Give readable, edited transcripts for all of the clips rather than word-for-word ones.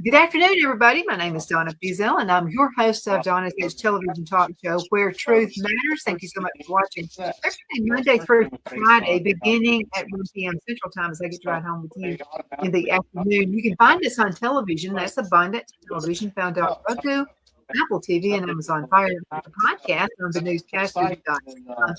Good afternoon, everybody. My name is Donna, and I'm your host of Donna's television talk show, Where Truth Matters. Thank you so much for watching. Every Monday through Friday, beginning at 1 p.m. Central Time, as I get to ride home with you in the afternoon. You can find us on television. That's Abundant Television, found on Roku, Apple TV, and Amazon Fire podcast on the newscasters.com.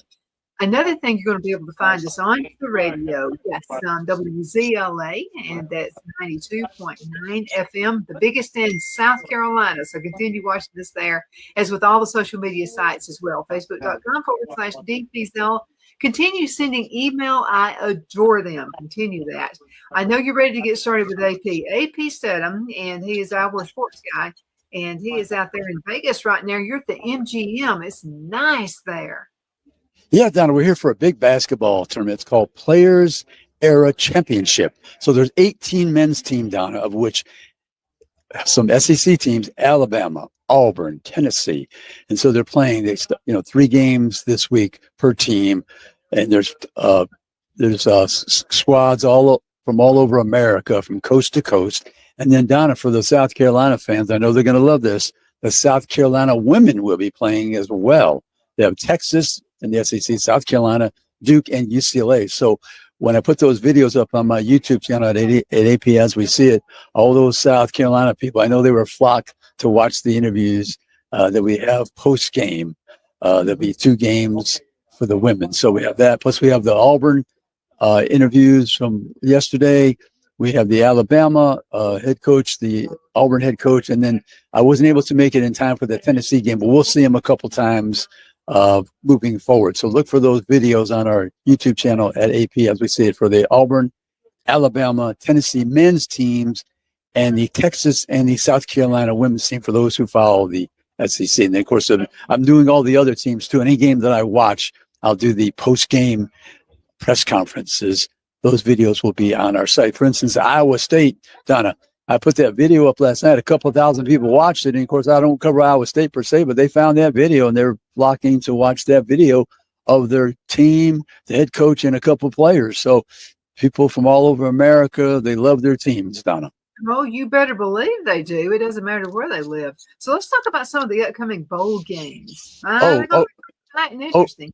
Another thing you're going to be able to find us on the radio, yes, on WZLA, and that's 92.9 FM, the biggest in South Carolina. So continue watching us there, as with all the social media sites as well. Facebook.com/DPZell. Continue sending email. I adore them. Continue that. I know you're ready to get started with AP. AP Steadham, and he is our sports guy, and he is out there in Vegas right now. You're at the MGM. It's nice there. Yeah, Donna, we're here for a big basketball tournament. It's called Players Era Championship. So there's 18 men's team, Donna, of which some SEC teams, Alabama, Auburn, Tennessee. And so they're playing, 3 games this week per team. And there's squads from all over America, from coast to coast. And then, Donna, for the South Carolina fans, I know they're going to love this. The South Carolina women will be playing as well. They have Texas in the SEC, South Carolina, Duke, and UCLA. So when I put those videos up on my YouTube channel at AP as we see it, all those South Carolina people, I know they were flocked to watch the interviews that we have post-game. There'll be 2 games for the women. So we have that. Plus we have the Auburn interviews from yesterday. We have the Alabama head coach, the Auburn head coach, and then I wasn't able to make it in time for the Tennessee game, but we'll see him a couple times moving forward. So look for those videos on our YouTube channel at AP as we see it for the Auburn, Alabama, Tennessee men's teams, and the Texas and the South Carolina women's team for those who follow the SEC. And then, of course, I'm doing all the other teams too. Any game that I watch, I'll do the post-game press conferences. Those videos will be on our site. For instance, Iowa State, Donna, I put that video up last night. A couple of thousand people watched it. And, of course, I don't cover Iowa State per se, but they found that video, and they're flocking to watch that video of their team, the head coach, and a couple of players. So people from all over America, they love their teams, Donna. Oh, you better believe they do. It doesn't matter where they live. So let's talk about some of the upcoming bowl games. Interesting.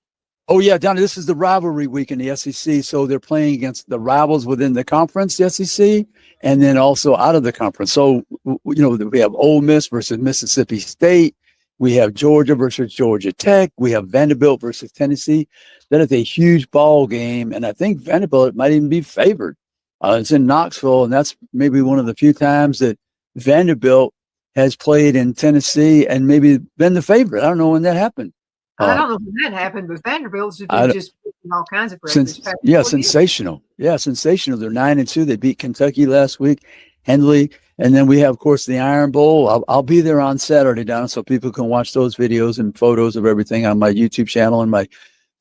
Oh, yeah, Donna, this is the rivalry week in the SEC. So they're playing against the rivals within the conference, the SEC, and then also out of the conference. So, we have Ole Miss versus Mississippi State. We have Georgia versus Georgia Tech. We have Vanderbilt versus Tennessee. That is a huge ball game, and I think Vanderbilt might even be favored. It's in Knoxville, and that's maybe one of the few times that Vanderbilt has played in Tennessee and maybe been the favorite. I don't know when that happened. I don't know when that happened, but Vanderbilt's just all kinds of sensational. Yeah, sensational. They're 9-2. They beat Kentucky last week, handily. And then we have, of course, the Iron Bowl. I'll be there on Saturday, Donna, so people can watch those videos and photos of everything on my YouTube channel and my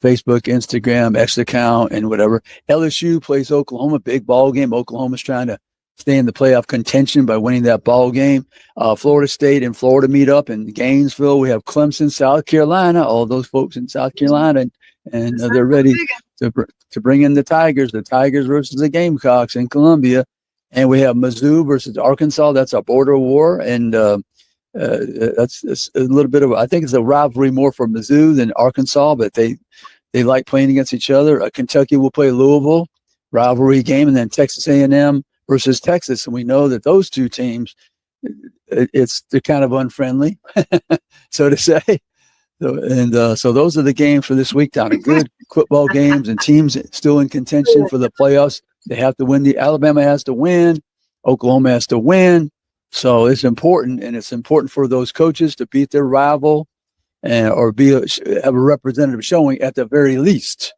Facebook, Instagram, X account, and whatever. LSU plays Oklahoma, big ball game. Oklahoma's trying to stay in the playoff contention by winning that ball game. Florida State and Florida meet up in Gainesville. We have Clemson, South Carolina, all those folks in South Carolina, and they're ready to bring in the Tigers versus the Gamecocks in Columbia. And we have Mizzou versus Arkansas. That's a border war. And that's a little bit of, I think it's a rivalry more for Mizzou than Arkansas, but they like playing against each other. Kentucky will play Louisville, rivalry game, and then Texas A&M versus Texas. And we know that those two teams, they're kind of unfriendly, so to say. So those are the games for this week, Donna. Good football games and teams still in contention for the playoffs. They have to win. Alabama has to win. Oklahoma has to win. So it's important, and it's important for those coaches to beat their rival or have a representative showing at the very least.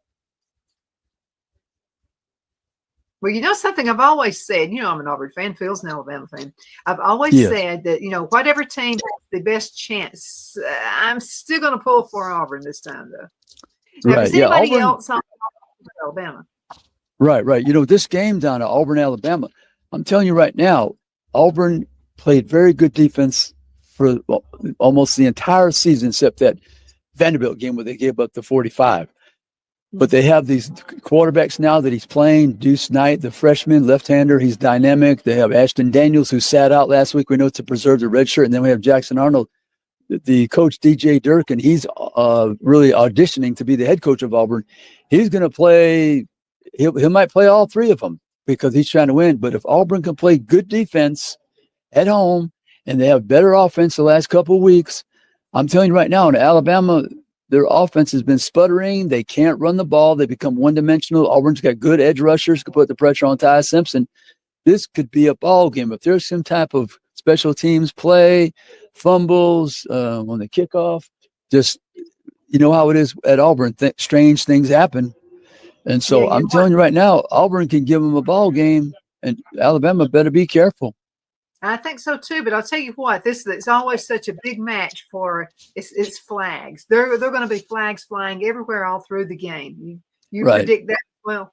Well, you know something I've always said, I'm an Auburn fan, Phil's an Alabama fan. I've always Yes. said that, whatever team has the best chance, I'm still going to pull for Auburn this time, though. Now, if Right. it's Yeah. anybody Auburn. else, I'm Alabama. Right. Right. This game down at Auburn, Alabama, I'm telling you right now, Auburn played very good defense for almost the entire season, except that Vanderbilt game where they gave up the 45. But they have these quarterbacks now that he's playing. Deuce Knight, the freshman left-hander, he's dynamic. They have Ashton Daniels, who sat out last week, we know, to preserve the red shirt. And then we have Jackson Arnold, the coach, DJ Dirk, and he's really auditioning to be the head coach of Auburn. He's going to play – he might play all three of them because he's trying to win. But if Auburn can play good defense at home and they have better offense the last couple of weeks, I'm telling you right now, in Alabama – their offense has been sputtering. They can't run the ball. They become one-dimensional. Auburn's got good edge rushers to put the pressure on Ty Simpson. This could be a ball game. If there's some type of special teams play, fumbles on the kickoff, just you know how it is at Auburn. Strange things happen. And so I'm telling you right now, Auburn can give them a ball game, and Alabama better be careful. I think so too, but I'll tell you what, it's always such a big match for it's flags. They're going to be flags flying everywhere all through the game. You right. predict that well.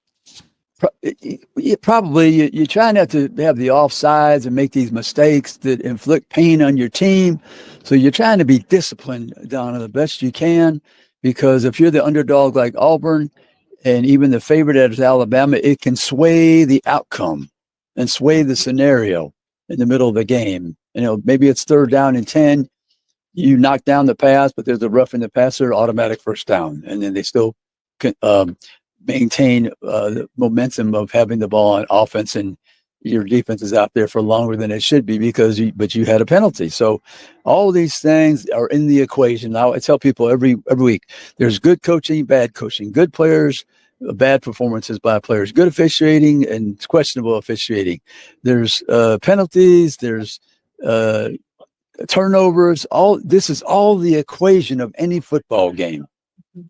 Probably you try not to have the offsides and make these mistakes that inflict pain on your team. So you're trying to be disciplined, Donna, the best you can, because if you're the underdog like Auburn and even the favorite as Alabama, it can sway the outcome and sway the scenario in the middle of the game. Maybe it's 3rd down and 10. You knock down the pass, but there's a roughing the passer, automatic first down. And then they still can maintain the momentum of having the ball on offense, and your defense is out there for longer than it should be because you had a penalty. So all of these things are in the equation. Now I tell people every week, there's good coaching, bad coaching, good players, bad performances by players, good officiating and questionable officiating. There's penalties, there's turnovers. This is all the equation of any football game.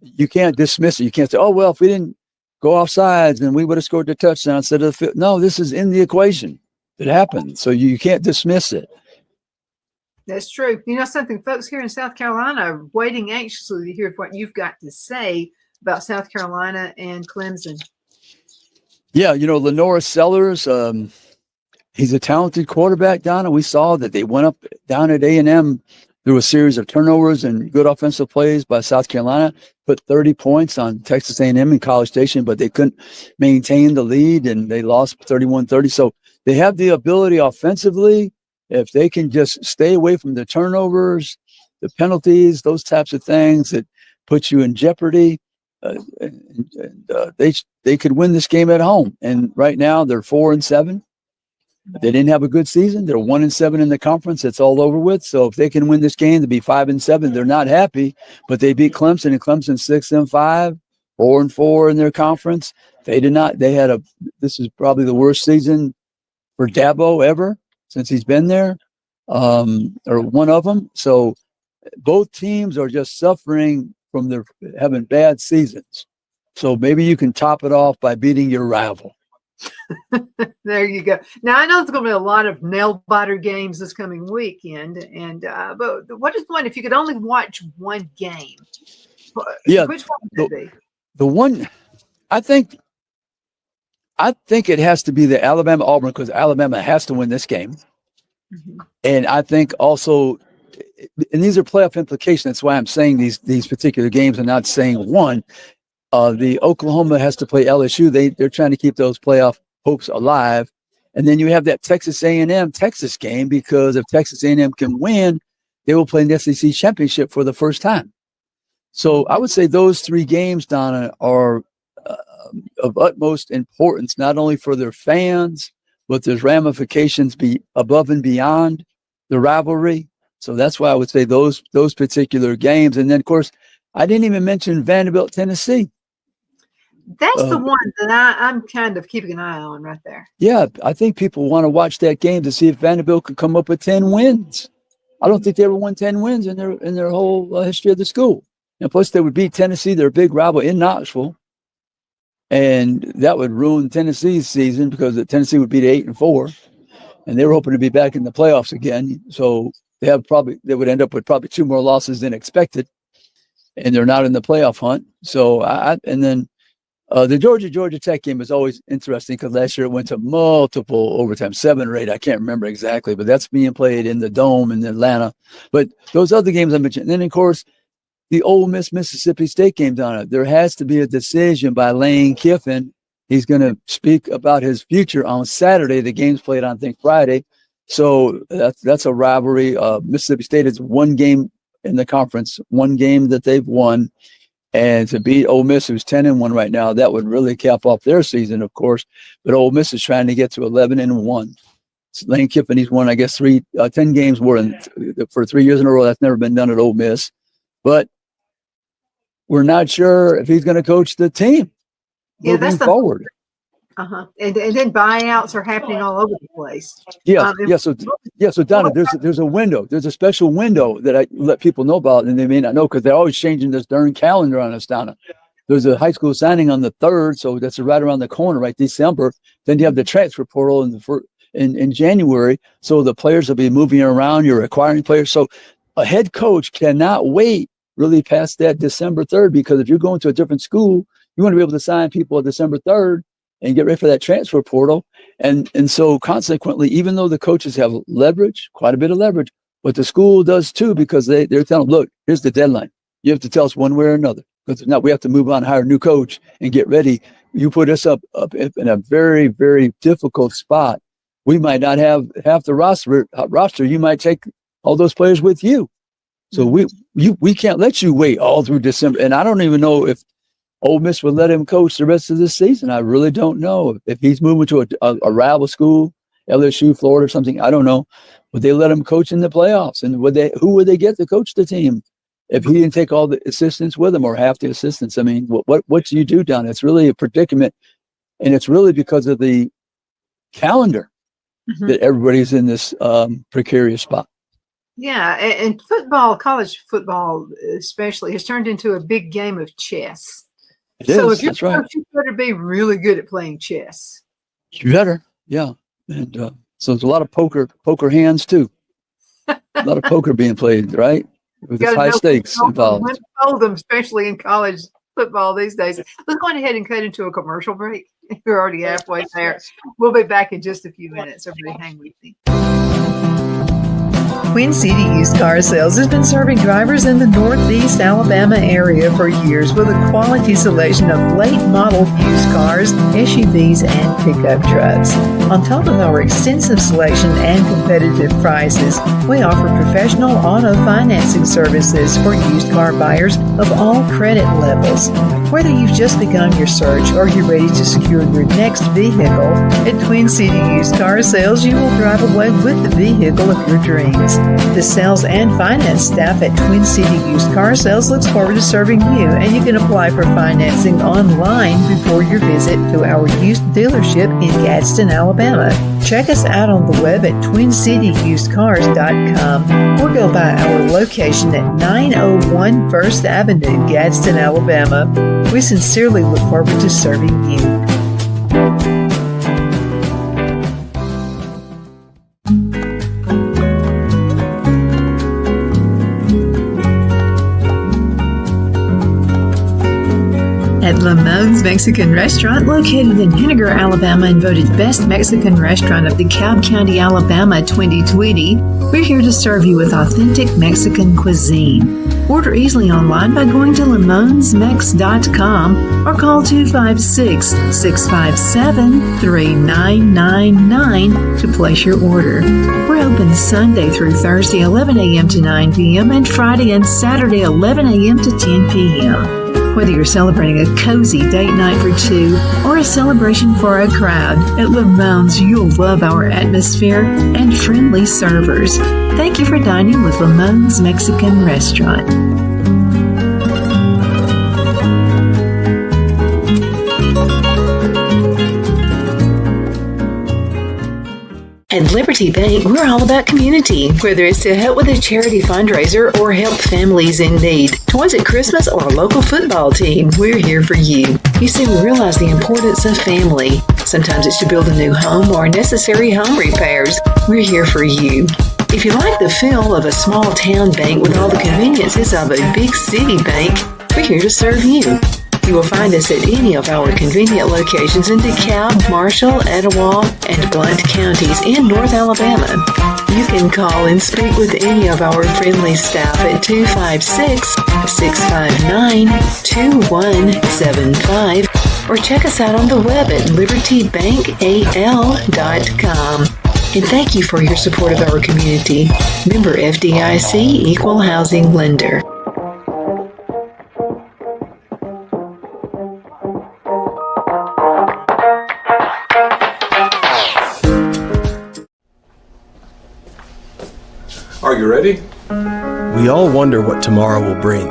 You can't dismiss it. You can't say, oh, well, if we didn't go off sides, then we would have scored the touchdown instead of the field. No, this is in the equation. It happened. So you can't dismiss it. That's true. You know something, folks here in South Carolina are waiting anxiously to hear what you've got to say about South Carolina and Clemson. Yeah, Lenora Sellers, he's a talented quarterback, Donna. We saw that they went up down at A&M through a series of turnovers and good offensive plays by South Carolina, put 30 points on Texas A&M in College Station, but they couldn't maintain the lead, and they lost 31-30. So they have the ability offensively, if they can just stay away from the turnovers, the penalties, those types of things that put you in jeopardy. They could win this game at home. And right now they're 4-7. They didn't have a good season. They're 1-7 in the conference. It's all over with. So if they can win this game to be 5-7, they're not happy. But they beat Clemson, and Clemson 6-5, 4-4 in their conference. They did not. This is probably the worst season for Dabo ever since he's been there, or one of them. So both teams are just suffering from their having bad seasons. So maybe you can top it off by beating your rival. There you go. Now I know there's going to be a lot of nail biter games this coming weekend, and but what is one if you could only watch one game? Yeah, which one would it be? The one I think it has to be the Alabama Auburn, because Alabama has to win this game. Mm-hmm. And I think also, and these are playoff implications. That's why I'm saying these particular games and not saying one. The Oklahoma has to play LSU. They're trying to keep those playoff hopes alive. And then you have that Texas A&M Texas game, because if Texas A&M can win, they will play in the SEC championship for the first time. So I would say those three games, Donna, are of utmost importance, not only for their fans, but there's ramifications above and beyond the rivalry. So that's why I would say those particular games. And then, of course, I didn't even mention Vanderbilt, Tennessee. That's the one that I'm kind of keeping an eye on right there. Yeah, I think people want to watch that game to see if Vanderbilt could come up with 10 wins. I don't think they ever won 10 wins in their whole history of the school. And plus, they would beat Tennessee, their big rival in Knoxville. And that would ruin Tennessee's season because Tennessee would be to 8-4, and they were hoping to be back in the playoffs again. So they would end up with probably 2 more losses than expected, and they're not in the playoff hunt. So the Georgia Tech game is always interesting because last year it went to multiple overtime, 7 or 8. I can't remember exactly, but that's being played in the Dome in Atlanta. But those other games I mentioned, and then of course the Ole Miss Mississippi State game, Donna. There has to be a decision by Lane Kiffin. He's going to speak about his future on Saturday. The game's played on, I think, Friday. So that's a rivalry. Mississippi State is 1 game in the conference, 1 game that they've won. And to beat Ole Miss, who's 10-1 right now, that would really cap off their season, of course. But Ole Miss is trying to get to 11-1. Lane Kiffin, he's won, I guess, 10 games for 3 years in a row. That's never been done at Ole Miss. But we're not sure if he's going to coach the team moving forward. And then buyouts are happening all over the place. So Donna, there's a window. There's a special window that I let people know about, and they may not know because they're always changing this darn calendar on us, Donna. There's a high school signing on the 3rd, so that's right around the corner, right? December. Then you have the transfer portal in January, so the players will be moving around. You're acquiring players, so a head coach cannot wait really past that December 3rd, because if you're going to a different school, you want to be able to sign people on December 3rd and get ready for that transfer portal. And so consequently, even though the coaches have leverage, quite a bit of leverage, but the school does too, because they're telling them, look, here's the deadline. You have to tell us one way or another, because if not, we have to move on, hire a new coach and get ready. You put us up in a very, very difficult spot. We might not have half the roster. You might take all those players with you. So we can't let you wait all through December. And I don't even know if Ole Miss would let him coach the rest of this season. I really don't know. If he's moving to a rival school, LSU, Florida or something, I don't know. Would they let him coach in the playoffs? And who would they get to coach the team if he didn't take all the assistants with him or half the assistants? I mean, what do you do, Don? It's really a predicament. And it's really because of the calendar that everybody's in this precarious spot. Yeah, and football, college football especially, has turned into a big game of chess. If you're coach, you better be really good at playing chess. You better, yeah. And so there's a lot of poker hands too. A lot of poker being played, right? With high stakes involved. When to fold them, especially in college football these days. Let's go ahead and cut into a commercial break. We're already halfway there. We'll be back in just a few minutes. Everybody hang with me. Queen City Used Car Sales has been serving drivers in the Northeast Alabama area for years with a quality selection of late model used cars, SUVs, and pickup trucks. On top of our extensive selection and competitive prices, we offer professional auto financing services for used car buyers of all credit levels. Whether you've just begun your search or you're ready to secure your next vehicle, at Queen City Used Car Sales, you will drive away with the vehicle of your dreams. The sales and finance staff at Twin City Used Car Sales looks forward to serving you, and you can apply for financing online before your visit to our used dealership in Gadsden, Alabama. Check us out on the web at twincityusedcars.com or go by our location at 901 First Avenue, Gadsden, Alabama. We sincerely look forward to serving you. At Lamone's Mexican Restaurant, located in Henniger, Alabama, and voted Best Mexican Restaurant of the Cobb County, Alabama 2020, we're here to serve you with authentic Mexican cuisine. Order easily online by going to lamonsmex.com or call 256-657-3999 to place your order. We're open Sunday through Thursday, 11 a.m. to 9 p.m. and Friday and Saturday, 11 a.m. to 10 p.m. Whether you're celebrating a cozy date night for two or a celebration for a crowd, at Lamone's you'll love our atmosphere and friendly servers. Thank you for dining with Lamone's Mexican Restaurant. At Liberty Bank, we're all about community. Whether it's to help with a charity fundraiser or help families in need, toys at Christmas, or a local football team, we're here for you. You see, we realize the importance of family. Sometimes it's to build a new home or necessary home repairs. We're here for you. If you like the feel of a small town bank with all the conveniences of a big city bank, we're here to serve you. You will find us at any of our convenient locations in DeKalb, Marshall, Etowah, and Blount counties in North Alabama. You can call and speak with any of our friendly staff at 256-659-2175 or check us out on the web at libertybankal.com. And thank you for your support of our community. Member FDIC Equal Housing Lender. Are you ready? We all wonder what tomorrow will bring,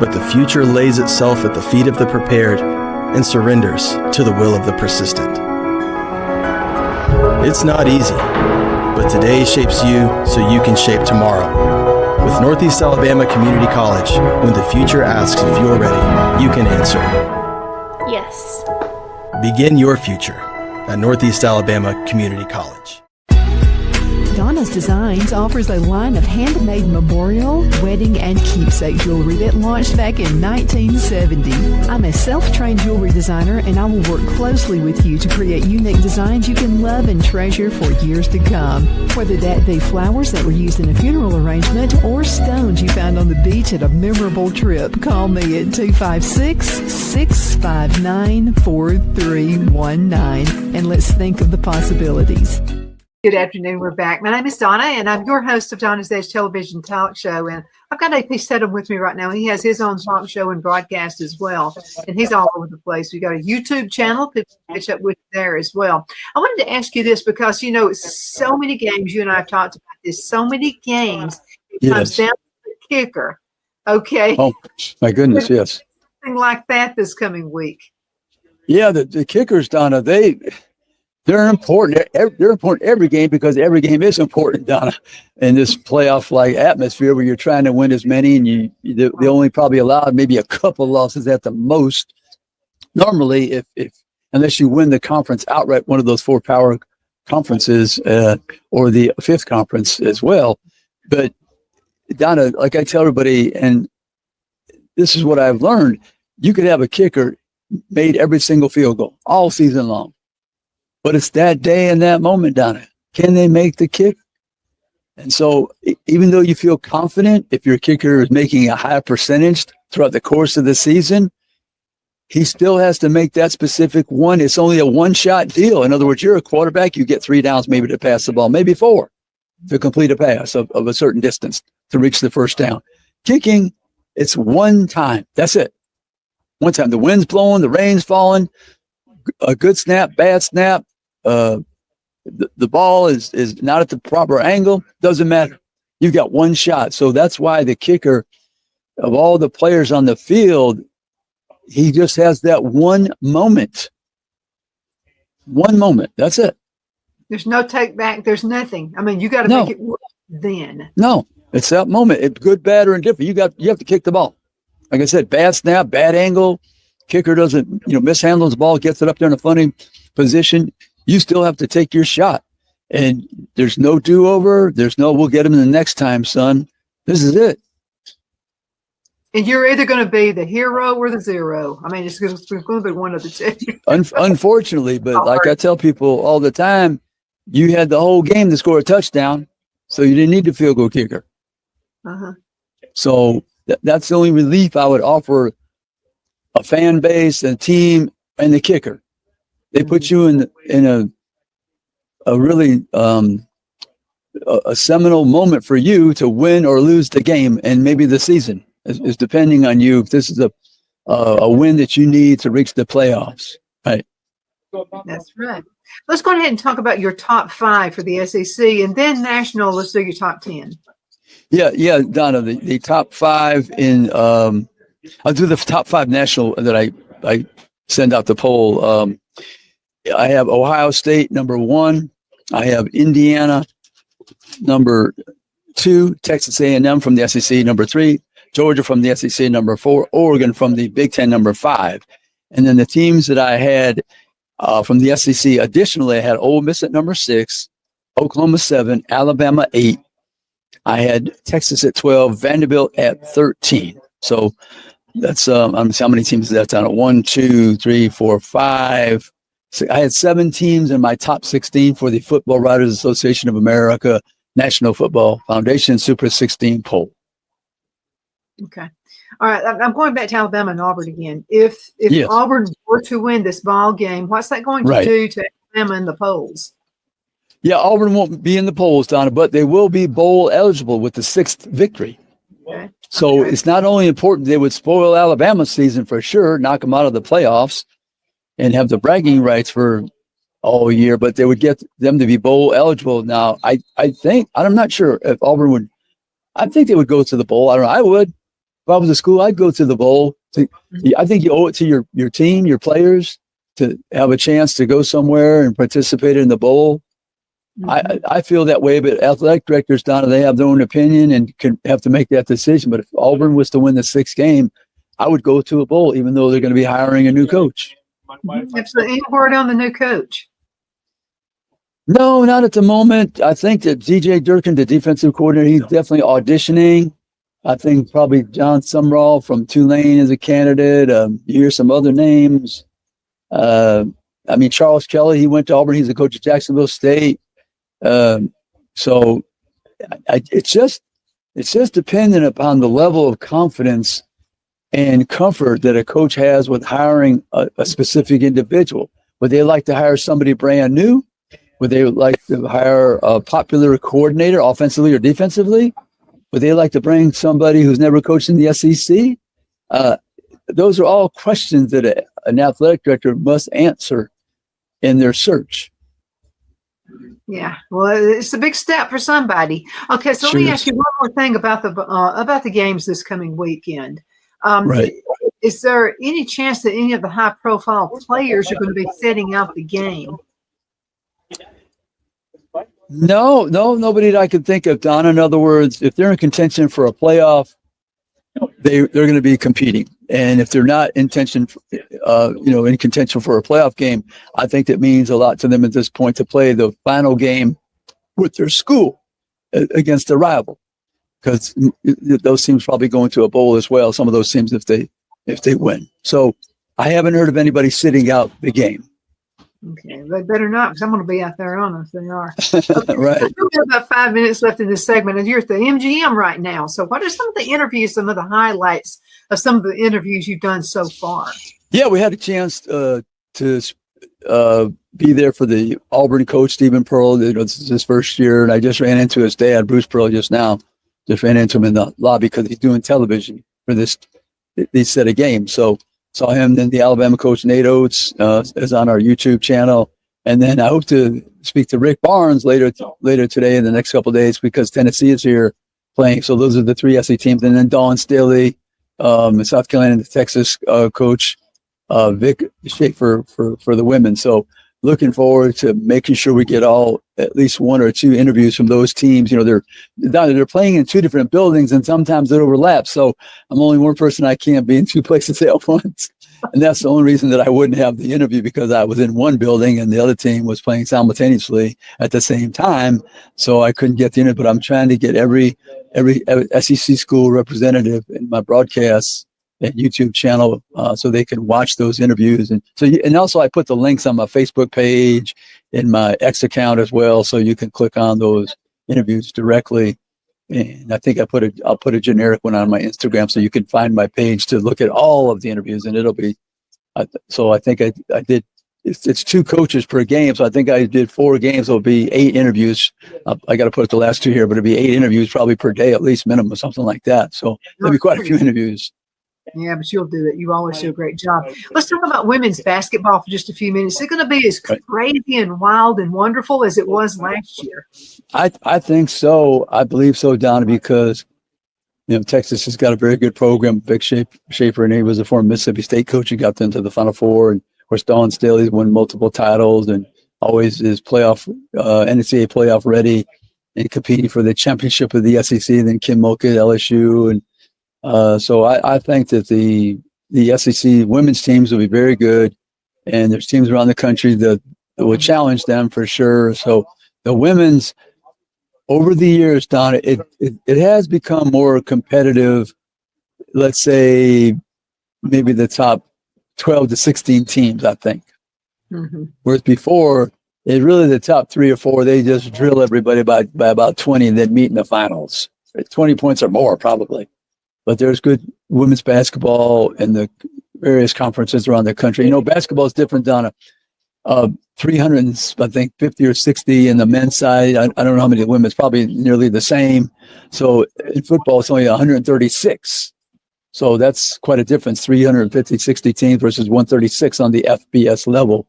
but the future lays itself at the feet of the prepared and surrenders to the will of the persistent. It's not easy, but today shapes you so you can shape tomorrow. With Northeast Alabama Community College, when the future asks if you're ready, you can answer. Yes. Begin your future at Northeast Alabama Community College. Donna's Designs offers a line of handmade memorial, wedding, and keepsake jewelry that launched back in 1970. I'm a self-trained jewelry designer, and I will work closely with you to create unique designs you can love and treasure for years to come. Whether that be flowers that were used in a funeral arrangement or stones you found on the beach at a memorable trip, call me at 256-659-4319, and let's think of the possibilities. Good afternoon. We're back. My name is Donna, and I'm your host of Donna's Edge Television Talk Show. And I've got AP Steadham with me right now. He has his own talk show and broadcast as well, and he's all over the place. We got a YouTube channel. People can catch up with you there as well. I wanted to ask you this because, you know, so many games, you and I have talked about this, so many games, it comes down to the kicker. Okay. Oh, my goodness, yes. Something like that this coming week. Yeah, the kickers, Donna, they're important. They're important every game because every game is important, Donna, in this playoff-like atmosphere where you're trying to win as many and they only probably allowed maybe a couple losses at the most. Normally, if unless you win the conference outright, one of those four power conferences or the fifth conference as well. But Donna, like I tell everybody, and this is what I've learned, you could have a kicker made every single field goal all season long. But it's that day and that moment, Donna. Can they make the kick? And so even though you feel confident, if your kicker is making a high percentage throughout the course of the season, he still has to make that specific one. It's only a one-shot deal. In other words, you're a quarterback, you get 3 downs maybe to pass the ball, maybe 4 to complete a pass of a certain distance to reach the first down. Kicking, it's one time. That's it. One time. The wind's blowing, the rain's falling, a good snap, bad snap, the ball is not at the proper angle, doesn't matter. You've got one shot. So that's why the kicker, of all the players on the field, he just has that one moment. One moment. That's it. There's no take back. There's nothing. I mean, you got to make it work then. No, it's that moment. It's good, bad, or indifferent. You have to kick the ball. Like I said, bad snap, bad angle. Kicker doesn't, mishandles the ball, gets it up there in a funny position. You still have to take your shot. And there's no do-over. There's no, we'll get him the next time, son. This is it. And you're either going to be the hero or the zero. I mean, it's going to be one of the two. Unfortunately, but like I tell people all the time, you had the whole game to score a touchdown, so you didn't need the field goal kicker. Uh-huh. So that's the only relief I would offer a fan base, a team, and the kicker. They put you in a really a seminal moment for you to win or lose the game, and maybe the season is depending on you. If this is a win that you need to reach the playoffs, right? That's right. Let's go ahead and talk about your top 5 for the SEC, and then national. Let's do your top 10. Yeah, Donna. The top 5 in I'll do the top 5 national that I send out the poll. I have Ohio State number 1, I have Indiana number 2, Texas A&M from the SEC number 3, Georgia from the SEC number 4, Oregon from the Big Ten number 5. And then the teams that I had from the SEC, additionally, I had Ole Miss at number 6, Oklahoma 7, Alabama 8. I had Texas at 12, Vanderbilt at 13. So that's how many teams is that down? 1, 2, 3, 4, 5. So I had 7 teams in my top 16 for the Football Writers Association of America National Football Foundation Super 16 poll. Okay. All right. I'm going back to Alabama and Auburn again. If Yes. Auburn were to win this ball game, what's that going to Right. do to Alabama in the polls? Yeah, Auburn won't be in the polls, Donna, but they will be bowl eligible with the 6th victory. Okay. So it's not only important they would spoil Alabama's season for sure, knock them out of the playoffs, and have the bragging rights for all year, but they would get them to be bowl eligible. Now, I think, I'm not sure if Auburn would, I think they would go to the bowl. I don't know. I would. If I was a school, I'd go to the bowl. I think you owe it to your team, your players, to have a chance to go somewhere and participate in the bowl. I feel that way, but athletic directors, Donna, they have their own opinion and can have to make that decision. But if Auburn was to win the 6th game, I would go to a bowl, even though they're going to be hiring a new coach. Absolutely. Any word on the new coach? No, not at the moment. I think that DJ Durkin, the defensive coordinator, he's definitely auditioning. I think probably John Sumrall from Tulane is a candidate. You hear some other names. Charles Kelly, he went to Auburn. He's the coach of Jacksonville State. So it's just dependent upon the level of confidence and comfort that a coach has with hiring a specific individual. Would they like to hire somebody brand new? Would they like to hire a popular coordinator offensively or defensively? Would they like to bring somebody who's never coached in the SEC? Those are all questions that an athletic director must answer in their search. Yeah, well, it's a big step for somebody. Okay, so let me ask you one more thing about the games this coming weekend. Right. Is there any chance that any of the high-profile players are going to be setting out the game? No, nobody that I can think of, Donna. In other words, if they're in contention for a playoff, they're going to be competing. And if they're not in contention for a playoff game, I think that means a lot to them at this point to play the final game with their school against their rival, because those teams probably go into a bowl as well. Some of those teams, if they win. So I haven't heard of anybody sitting out the game. Okay, they better not, because I'm going to be out there on them if they are. Okay. Right. We have about 5 minutes left in this segment, and you're at the MGM right now. So what are some of the interviews, some of the highlights of some of the interviews you've done so far? Yeah, we had a chance to be there for the Auburn coach, Stephen Pearl. This is his first year, and I just ran into his dad, Bruce Pearl, just now. Just ran into him in the lobby because he's doing television for these set of games. So saw him. Then the Alabama coach, Nate Oates, is on our YouTube channel. And then I hope to speak to Rick Barnes later today in the next couple of days, because Tennessee is here playing. So those are the 3 SC teams. And then Dawn Staley, South Carolina, the Texas coach, Vic Schaefer for the women. So looking forward to making sure we get at least 1 or 2 interviews from those teams. They're playing in 2 different buildings, and sometimes it overlaps. So I'm only one person. I can't be in 2 places at once. And that's the only reason that I wouldn't have the interview, because I was in one building and the other team was playing simultaneously at the same time. So I couldn't get the interview, but I'm trying to get every SEC school representative in my broadcasts and YouTube channel so they can watch those interviews. And also I put the links on my Facebook page, in my X account as well, so you can click on those interviews directly. And I think I'll put a generic one on my Instagram, so you can find my page to look at all of the interviews, and it'll be. So I think I did. It's 2 coaches per game, so I think I did 4 games. It'll be 8 interviews. I got to put the last 2 here, but it'll be 8 interviews probably per day, at least minimum, something like that. So there'll be quite a few interviews. Yeah, but you'll do it. You always do a great job. Let's talk about women's basketball for just a few minutes. Is it going to be as crazy and wild and wonderful as it was last year? I think so. I believe so, Donna, because Texas has got a very good program. Vic Schaefer, and he was a former Mississippi State coach and got them to the Final Four. And of course, Dawn Staley's won multiple titles, and always is NCAA playoff ready and competing for the championship of the SEC, and then Kim Mulkey at LSU. And so I think that the SEC women's teams will be very good, and there's teams around the country that will challenge them for sure. So the women's, over the years, Donna, it has become more competitive. Let's say maybe the top 12 to 16 teams, I think. Mm-hmm. Whereas before, it's really the top 3 or 4. They just drill everybody by about 20 and then meet in the finals. 20 points or more, probably. But there's good women's basketball in the various conferences around the country. You know, basketball is different, Donna. 300, I think, 50 or 60 in the men's side. I don't know how many women's, probably nearly the same. So in football, it's only 136. So that's quite a difference, 350, 60 teams versus 136 on the FBS level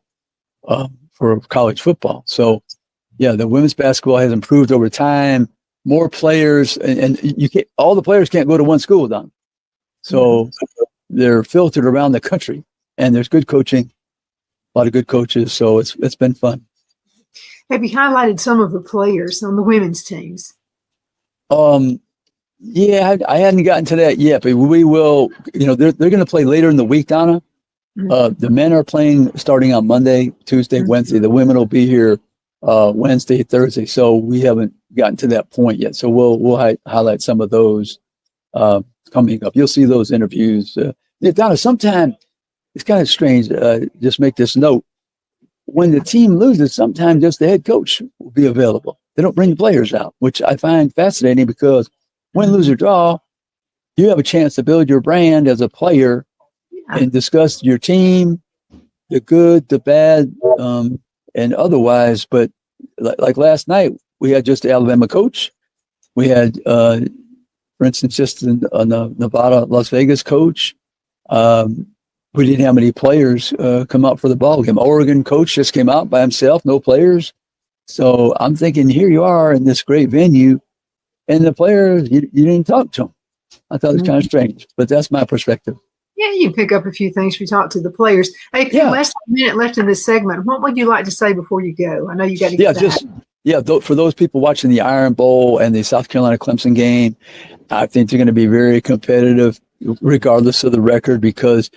for college football. So, yeah, the women's basketball has improved over time. More players, and you can't, all the players can't go to one school, Don. So they're filtered around the country, and there's good coaching, a lot of good coaches. So it's been fun. Have you highlighted some of the players on the women's teams? Yeah, I hadn't gotten to that yet, but we will. You know, they're going to play later in the week, Donna. Mm-hmm. The men are playing starting on Monday, Tuesday, Wednesday. The women will be here Wednesday, Thursday. So we haven't gotten to that point yet. So we'll highlight some of those coming up. You'll see those interviews. Donna, sometimes it's kind of strange. Just make this note. When the team loses, sometimes just the head coach will be available. They don't bring the players out, which I find fascinating because win, lose, or draw, you have a chance to build your brand as a player and discuss your team, the good, the bad, and otherwise. But like last night, we had just the Alabama coach. We had, for instance, just the Nevada, Las Vegas coach. We didn't have many players come out for the ball game. Oregon coach just came out by himself, no players. So I'm thinking, here you are in this great venue, and the players, you didn't talk to them. I thought it was kind of strange, but that's my perspective. Yeah, you pick up a few things if you talk to the players. Hey, less than a minute left in this segment. What would you like to say before you go? I know you got to get for those people watching the Iron Bowl and the South Carolina Clemson game, I think they're going to be very competitive regardless of the record, because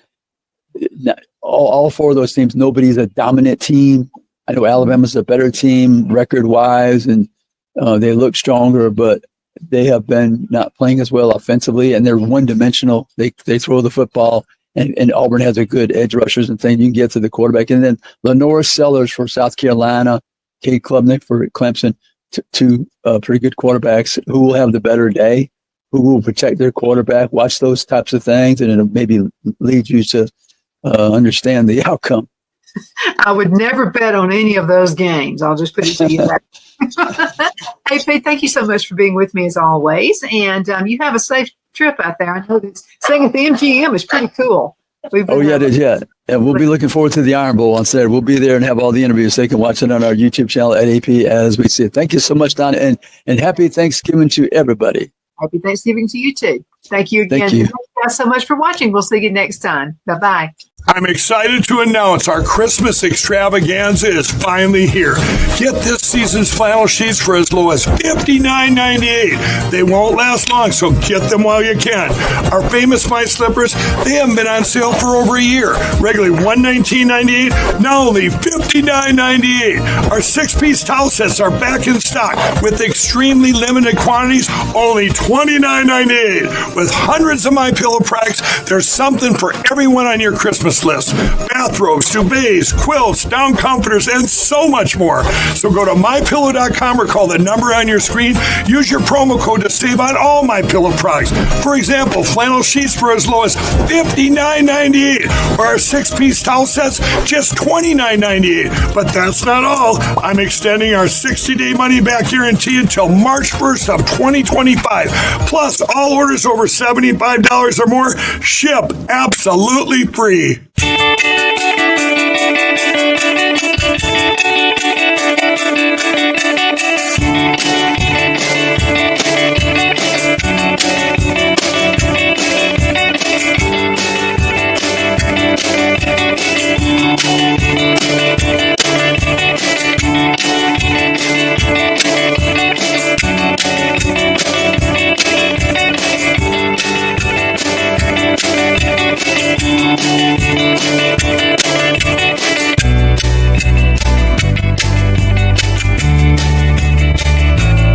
all 4 of those teams, nobody's a dominant team. I know Alabama's a better team record-wise, and they look stronger, but they have been not playing as well offensively, and they're one-dimensional. They throw the football, and Auburn has a good edge rushers and things. You can get to the quarterback. And then Lenora Sellers for South Carolina, Cade Klubnik for Clemson, two pretty good quarterbacks who will have the better day, who will protect their quarterback. Watch those types of things, and it'll maybe lead you to understand the outcome. I would never bet on any of those games. I'll just put it to you that. Hey, Pete, thank you so much for being with me as always. And you have a safe trip out there. I know that staying at the MGM is pretty cool. And we'll be looking forward to the Iron Bowl on Saturday. We'll be there and have all the interviews. They can watch it on our YouTube channel at AP as we see it. Thank you so much, Donna, and happy Thanksgiving to everybody. Happy Thanksgiving to you too. Thank you again. Thank you guys so much for watching. We'll see you next time. Bye-bye. I'm excited to announce our Christmas extravaganza is finally here. Get this season's flannel sheets for as low as $59.98. They won't last long, so get them while you can. Our famous My Slippers, they haven't been on sale for over a year. Regularly $119.98, now only $59.98. Our 6-piece towel sets are back in stock with extremely limited quantities, only $29.98. With hundreds of My Pillow products, there's something for everyone on your Christmas list. Bathrobes, duvets, quilts, down comforters, and so much more. So go to MyPillow.com or call the number on your screen. Use your promo code to save on all MyPillow products. For example, flannel sheets for as low as $59.98, or our 6-piece towel sets just $29.98. But that's not all. I'm extending our 60-day money-back guarantee until March 1st of 2025. Plus, all orders over $75 or more ship absolutely free.